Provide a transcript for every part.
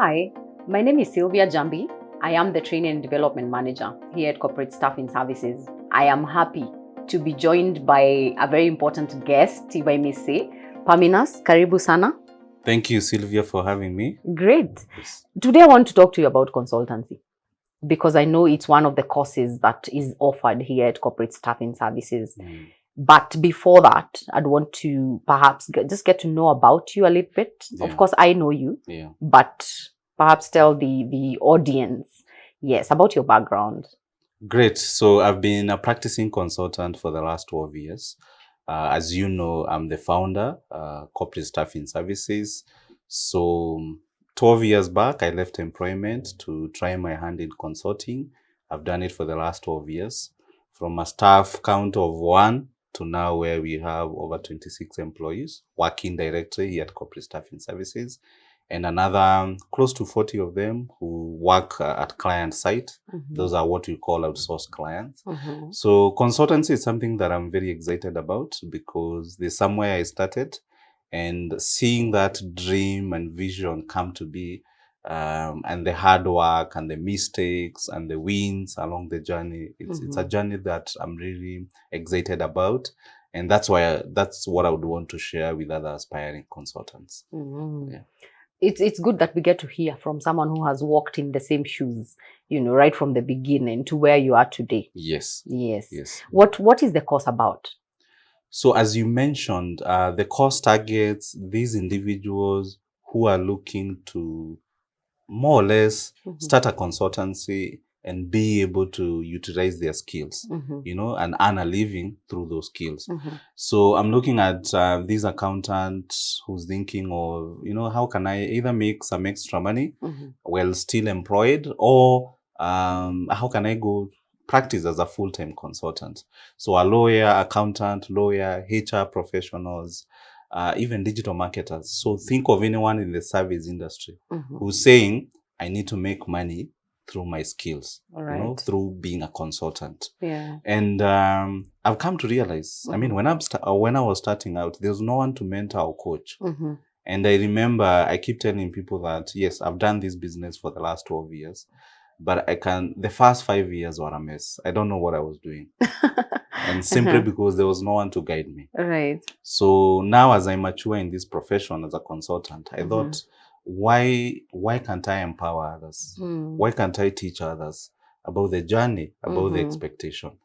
Hi, my name is Sylvia Jambi. I am the Training and Development Manager here at Corporate Staffing Services. I am happy to be joined by a very important guest, if I may say. Paminas, karibu sana. Thank you, Sylvia, for having me. Great. Yes. Today I want to talk to you about consultancy because I know it's one of the courses that is offered here at Corporate Staffing Services. But before that, I'd want to perhaps just get to know about you a little bit. Yeah. Of course, I know you, but perhaps tell the audience, yes, about your background. Great. So I've been a practicing consultant for the last 12 years. As you know, I'm the founder, Corporate Staffing Services. So 12 years back, I left employment to try my hand in consulting. I've done it for the last 12 years. From a staff count of 1 to now where we have over 26 employees working directly here at Corporate Staffing Services, and another close to 40 of them who work at client site. Those are what we call outsourced clients. So consultancy is something that I'm very excited about because there's somewhere I started, and seeing that dream and vision come to be, and the hard work and the mistakes and the wins along the journey. It's a journey that I'm really excited about. And that's what I would want to share with other aspiring consultants. Yeah. It's good that we get to hear from someone who has walked in the same shoes, right from the beginning to where you are today. Yes. What is the course about? So as you mentioned, the course targets these individuals who are looking to more or less start a consultancy and be able to utilize their skills, and earn a living through those skills. So I'm looking at this accountant who's thinking of, how can I either make some extra money while still employed, or how can I go practice as a full-time consultant? So a lawyer, accountant, HR professionals, even digital marketers. So think of anyone in the service industry who's saying, I need to make money through my skills, through being a consultant. And I've come to realize, I mean, when I was starting out, there was no one to mentor or coach. And I remember I keep telling people that, yes, I've done this business for the last 12 years, but the first 5 years were a mess. I don't know what I was doing. And simply because there was no one to guide me. So now as I mature in this profession as a consultant, I thought, why can't I empower others? Why can't I teach others about the journey, about the expectation?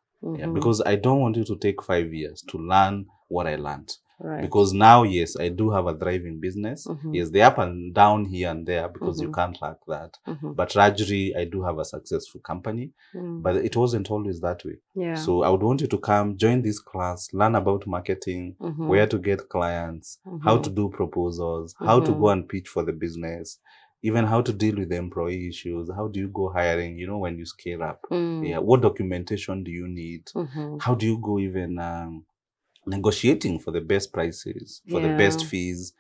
Because I don't want you to take 5 years to learn what I learned. Because now, yes, I do have a thriving business. Yes, the up and down here and there, because you can't lack that. But largely, I do have a successful company. But it wasn't always that way. So I would want you to come, join this class, learn about marketing, where to get clients, how to do proposals, how to go and pitch for the business, even how to deal with the employee issues. How do you go hiring, when you scale up? What documentation do you need? How do you go even negotiating for the best prices, for the best fees?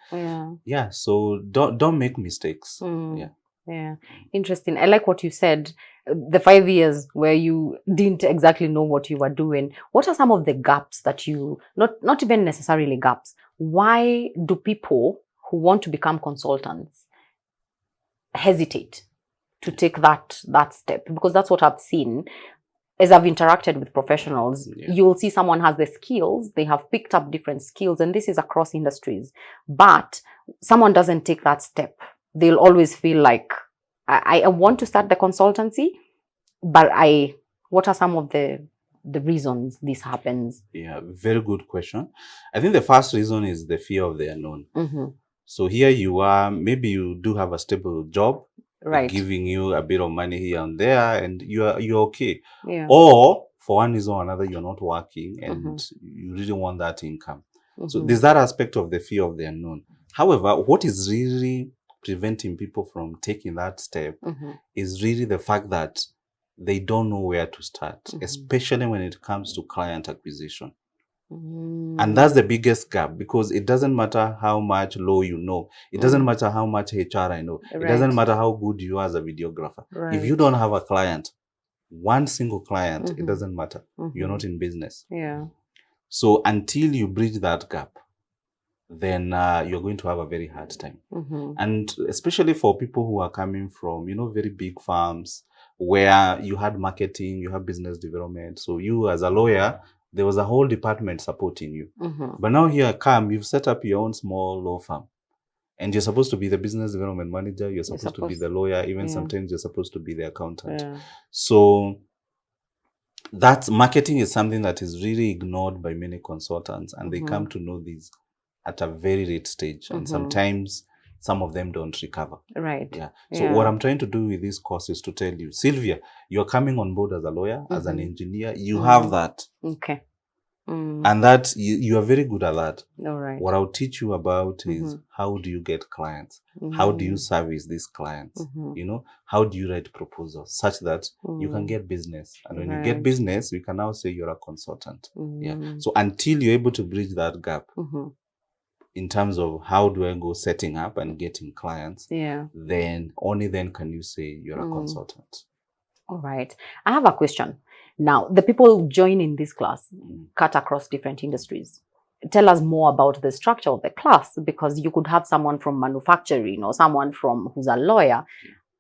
So don't make mistakes. Interesting. I like what you said, the 5 years where you didn't exactly know what you were doing. What are some of the gaps that not even necessarily gaps, why do people who want to become consultants hesitate to take that step? Because that's what I've seen. As I've interacted with professionals, you'll see someone has the skills, they have picked up different skills, and this is across industries. But someone doesn't take that step. They'll always feel like, I want to start the consultancy, but what are some of the reasons this happens? Very good question. I think the first reason is the fear of the unknown. So here you are, maybe you do have a stable job, giving you a bit of money here and there, and you're okay. Or for one reason or another, you're not working and you really want that income. So there's that aspect of the fear of the unknown. However, what is really preventing people from taking that step is really the fact that they don't know where to start, especially when it comes to client acquisition. And that's the biggest gap, because it doesn't matter how much law you know. It doesn't matter how much HR I know. It doesn't matter how good you are as a videographer. If you don't have a client, one single client, it doesn't matter. You're not in business. So until you bridge that gap, then you're going to have a very hard time. Mm-hmm. And especially for people who are coming from, very big firms where you had marketing, you have business development. So you as a lawyer, there was a whole department supporting you. Mm-hmm. But now you've set up your own small law firm. And you're supposed to be the business development manager. You're supposed to be the lawyer. Even sometimes you're supposed to be the accountant. Yeah. So that marketing is something that is really ignored by many consultants, and they come to know this at a very late stage. And sometimes some of them don't recover. Right. Yeah. So what I'm trying to do with this course is to tell you, Sylvia, you're coming on board as a lawyer, as an engineer. You have that. Okay. And that you are very good at that. All right. What I'll teach you about is how do you get clients? How do you service these clients? How do you write proposals such that you can get business? And when you get business, we can now say you're a consultant. Yeah. So until you're able to bridge that gap in terms of how do I go setting up and getting clients, then only then can you say you're a consultant. All right. I have a question. Now, the people joining this class cut across different industries. Tell us more about the structure of the class, because you could have someone from manufacturing or someone who's a lawyer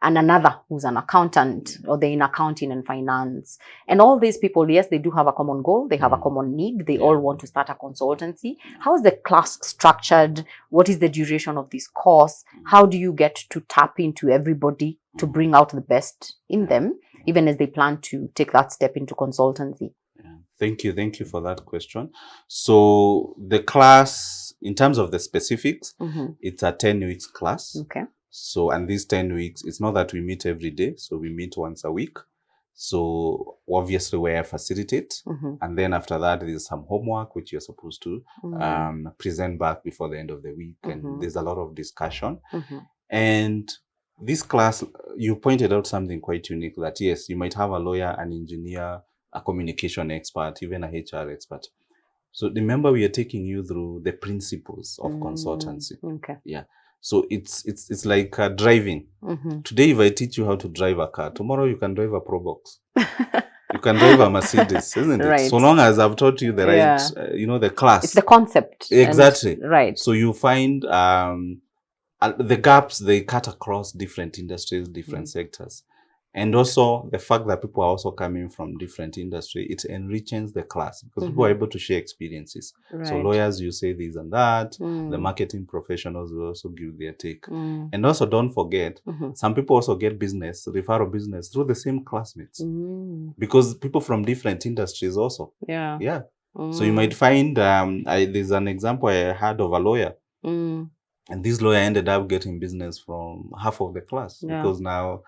and another who's an accountant, or they're in accounting and finance. And all these people, yes, they do have a common goal. They have a common need. They all want to start a consultancy. How is the class structured? What is the duration of this course? How do you get to tap into everybody to bring out the best in them, even as they plan to take that step into consultancy? Yeah. Thank you for that question. So the class, in terms of the specifics, it's a 10 weeks class. Okay. So, and these 10 weeks, it's not that we meet every day. So we meet once a week. So obviously where I facilitate. And then after that, there's some homework, which you're supposed to present back before the end of the week. And there's a lot of discussion. And this class, you pointed out something quite unique, that yes, you might have a lawyer, an engineer, a communication expert, even a HR expert. So remember, we are taking you through the principles of consultancy. Okay. Yeah. So it's like driving. Today, if I teach you how to drive a car, tomorrow you can drive a Probox. You can drive a Mercedes, isn't it? Right. So long as I've taught you the right, the class. It's the concept. Exactly. Right. So you find the gaps, they cut across different industries, different sectors. And also the fact that people are also coming from different industry, it enriches the class because people are able to share experiences. Right. So lawyers, you say this and that. The marketing professionals will also give their take. And also don't forget, some people also get business, referral business through the same classmates. Because people from different industries also. Yeah. Yeah. So you might find, there's an example I had of a lawyer. And this lawyer ended up getting business from half of the class because now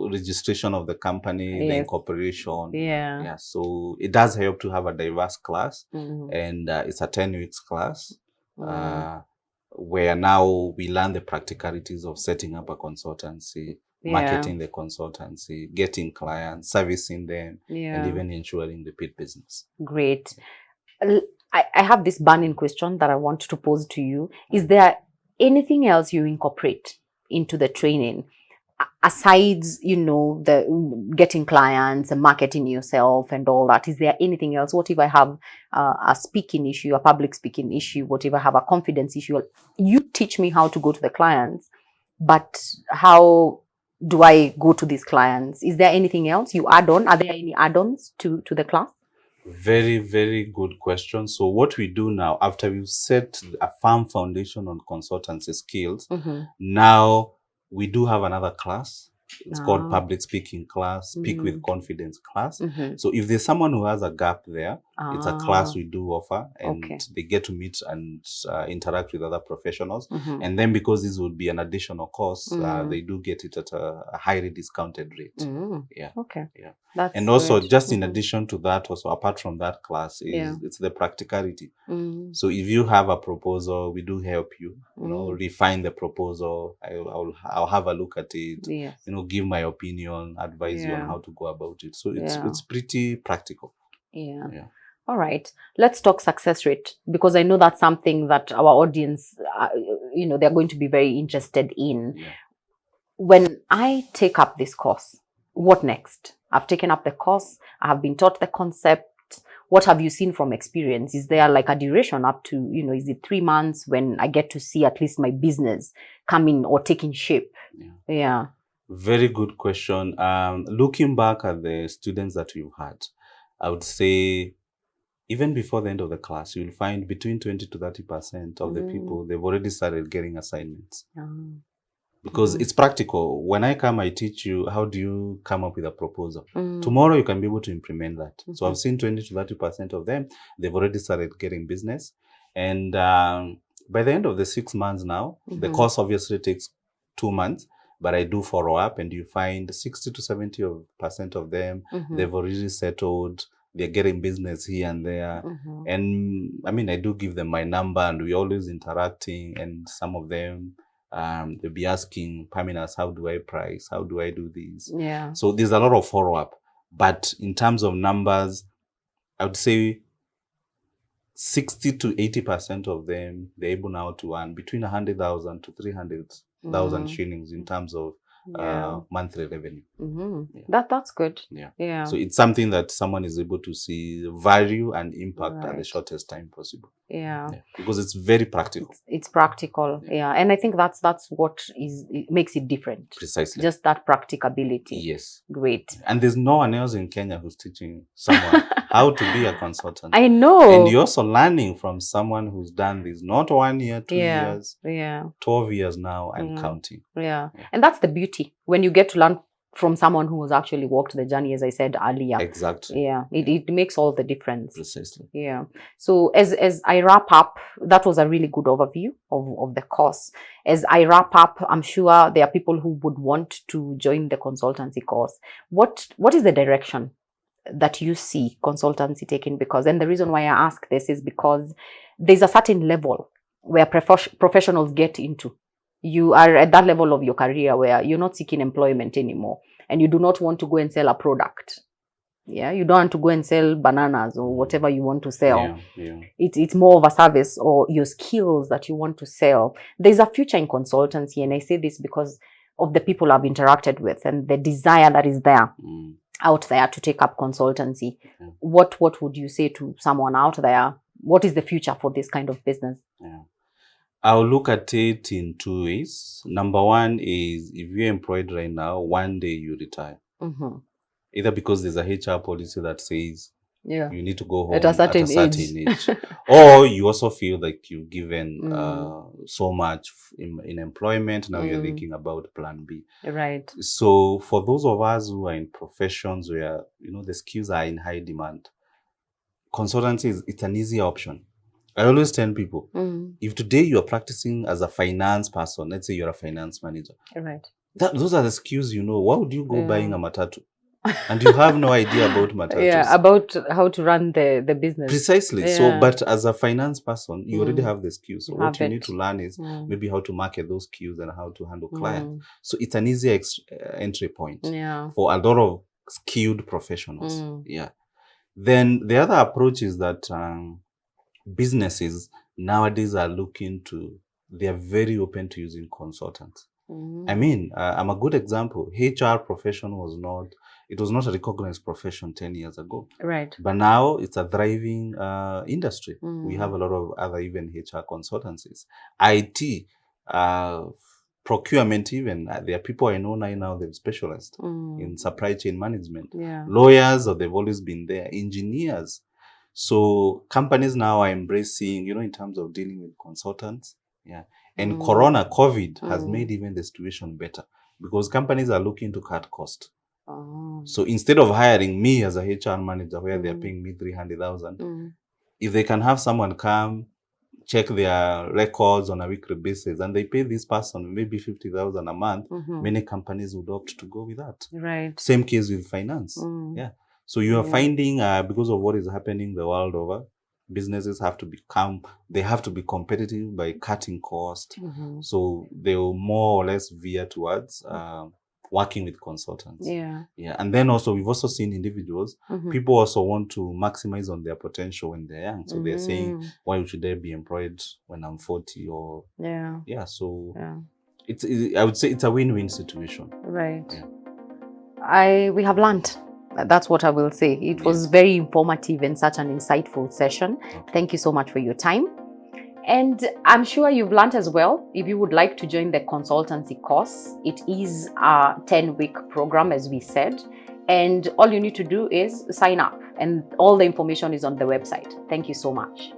registration of the company, the incorporation. Yeah. So it does help to have a diverse class. And it's a 10 weeks class where now we learn the practicalities of setting up a consultancy, marketing the consultancy, getting clients, servicing them, and even ensuring repeat business. Great. I have this burning question that I want to pose to you. Is there anything else you incorporate into the training aside, the getting clients and marketing yourself and all that? Is there anything else? What if I have a speaking issue, a public speaking issue? What if I have a confidence issue? You teach me how to go to the clients, but how do I go to these clients? Is there anything else you add on? Are there any add-ons to the class? Very, very good question. So what we do now, after we've set a firm foundation on consultancy skills, now we do have another class. It's called public speaking class, speak with confidence class. So if there's someone who has a gap there, it's a class we do offer, and they get to meet and interact with other professionals. And then because this would be an additional course, they do get it at a highly discounted rate. Yeah. Okay. Yeah. That's and also great. Just in addition to that, also apart from that class, it's the practicality. So if you have a proposal, we do help you, refine the proposal. I'll have a look at it, give my opinion, advise you on how to go about it. So it's pretty practical. Yeah. All right. Let's talk success rate, because I know that's something that our audience, they're going to be very interested in. Yeah. When I take up this course, what next? I've taken up the course. I have been taught the concept. what have you seen from experience? Is there like a duration up to, you know, is it 3 months when I get to see at least my business coming or taking shape? Yeah. Very good question. Looking back at the students that we've had, I would say even before the end of the class, you'll find between 20 to 30% of the people, they've already started getting assignments. Because it's practical. When I come, I teach you how do you come up with a proposal. Tomorrow, you can be able to implement that. So I've seen 20 to 30% of them, they've already started getting business. And by the end of the 6 months now, the course obviously takes 2 months, but I do follow up, and you find 60 to 70% of them, they've already settled. They're getting business here and there. And I mean, I do give them my number, and we're always interacting. And some of them, they'll be asking, Paminas, how do I price? How do I do this? Yeah. So there's a lot of follow-up. But in terms of numbers, I would say 60 to 80% of them, they're able now to earn between 100,000 to 300,000 shillings in terms of monthly revenue. That's good. Yeah. So it's something that someone is able to see value and impact at the shortest time possible. Yeah. Because it's very practical. It's practical. Yeah. And I think that's what it makes it different. Precisely. Just that practicability. Yes. Great. And there's no one else in Kenya who's teaching someone how to be a consultant. I know. And you're also learning from someone who's done this, not 1 year, 2 years, 12 years now and counting. Yeah. And that's the beauty when you get to learn from someone who has actually walked the journey, as I said earlier. Exactly. Yeah. It makes all the difference. Precisely. Yeah. So as I wrap up, that was a really good overview of the course. As I wrap up, I'm sure there are people who would want to join the consultancy course. What is the direction that you see consultancy taking? Because, and the reason why I ask this is because there's a certain level where professionals get into. You are at that level of your career where you're not seeking employment anymore, and you do not want to go and sell a product. Yeah, you don't want to go and sell bananas or whatever you want to sell. It's more of a service or your skills that you want to sell. There's a future in consultancy, and I say this because of the people I've interacted with and the desire that is there out there to take up consultancy. What would you say to someone out there? What is the future for this kind of business? I'll look at it in 2 ways. Number one is, if you're employed right now, one day you retire. Either because there's a HR policy that says you need to go home at a certain age. Or you also feel like you've given so much in employment, now you're thinking about plan B. Right. So for those of us who are in professions where, you know, the skills are in high demand, consultancy it's an easy option. I always tell people, if today you are practicing as a finance person, let's say you're a finance manager, right? Those are the skills you know. Why would you go buying a matatu? And you have no idea about matatus. Yeah, about how to run the business. Precisely. So, but as a finance person, you already have the skills. So what you need to learn is maybe how to market those skills and how to handle clients. So it's an easy entry point for a lot of skilled professionals. Then the other approach is that businesses nowadays are they are very open to using consultants. I mean, I'm a good example. HR profession was not a recognized profession 10 years ago. Right. But now it's a thriving industry. We have a lot of other even HR consultancies. IT, procurement even. There are people I know now they've specialized in supply chain management. Lawyers, they've always been there. Engineers. So companies now are embracing, you know, in terms of dealing with consultants. And COVID has made even the situation better because companies are looking to cut cost. So instead of hiring me as a HR manager where they're paying me 300,000, if they can have someone come, check their records on a weekly basis, and they pay this person maybe 50,000 a month, many companies would opt to go with that. Right. Same case with finance. So you are finding, because of what is happening the world over, businesses have to be competitive by cutting cost. So they will more or less veer towards working with consultants. And then also we've also seen individuals, people also want to maximize on their potential when they're young. So they're saying, why should I be employed when I'm 40 or I would say it's a win-win situation. Right. We have learned That's what I will say. It was very informative and such an insightful session. Thank you so much for your time. And I'm sure you've learned as well. If you would like to join the consultancy course, it is a 10-week program, as we said. And all you need to do is sign up. And all the information is on the website. Thank you so much.